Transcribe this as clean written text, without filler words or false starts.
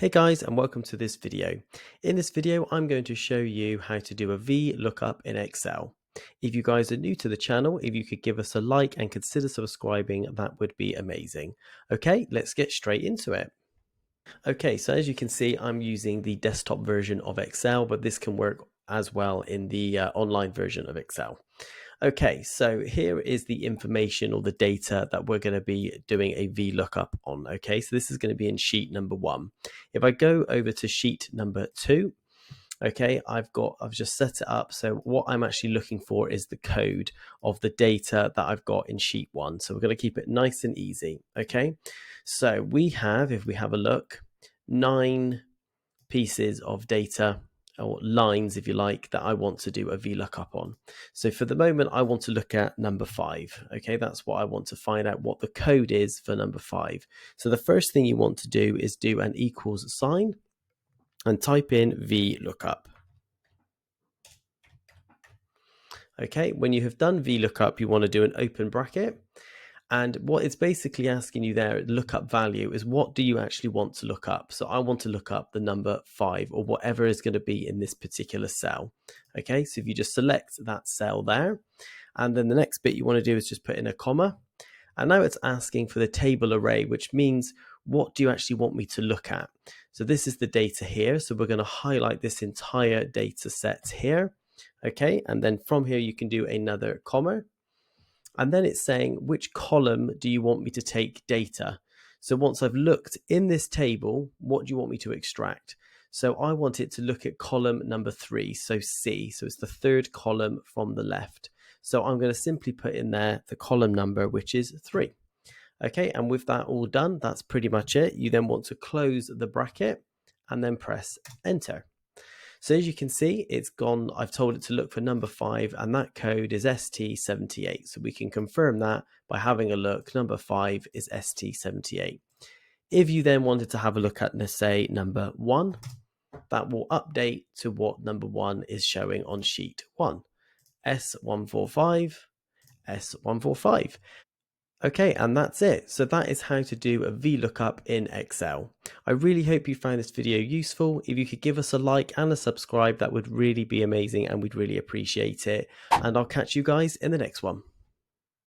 Hey guys, and welcome to this video. In this video, I'm going to show you how to do a VLOOKUP in Excel. If you guys are new to the channel, if you could give us a like and consider subscribing, that would be amazing. Okay, let's get straight into it. Okay, so as you can see, I'm using the desktop version of Excel, but this can work as well in the online version of Excel. Okay, so here is the information or the data that we're going to be doing a VLOOKUP on. Okay, so this is going to be in sheet number 1. If I go over to sheet number 2, okay, I've just set it up. So what I'm actually looking for is the code of the data that I've got in sheet 1. So we're going to keep it nice and easy. Okay, so we have, if we have a look, 9 pieces of data, or lines if you like, that I want to do a VLOOKUP on. So for the moment I want to look at number 5. Okay, that's what I want to find out, what the code is for number 5. So the first thing you want to do is do an equals sign and type in VLOOKUP. Okay, when you have done VLOOKUP, you want to do an open bracket. And what it's basically asking you there, lookup value, is what do you actually want to look up? So I want to look up the number 5 or whatever is going to be in this particular cell. Okay, so if you just select that cell there, and then the next bit you want to do is just put in a comma. And now it's asking for the table array, which means what do you actually want me to look at? So this is the data here. So we're going to highlight this entire data set here. Okay, and then from here you can do another comma. And then it's saying, which column do you want me to take data? So once I've looked in this table, what do you want me to extract? So I want it to look at column number 3, so C. So it's the third column from the left. So I'm going to simply put in there the column number, which is 3. Okay, and with that all done, that's pretty much it. You then want to close the bracket and then press enter. So as you can see, it's gone. I've told it to look for number 5, and that code is ST78. So we can confirm that by having a look. Number 5 is ST78. If you then wanted to have a look at, let's say, number 1, that will update to what number 1 is showing on sheet 1. S145, S145. Okay, and that's it. So that is how to do a VLOOKUP in Excel. I really hope you found this video useful. If you could give us a like and a subscribe, that would really be amazing and we'd really appreciate it. And I'll catch you guys in the next one.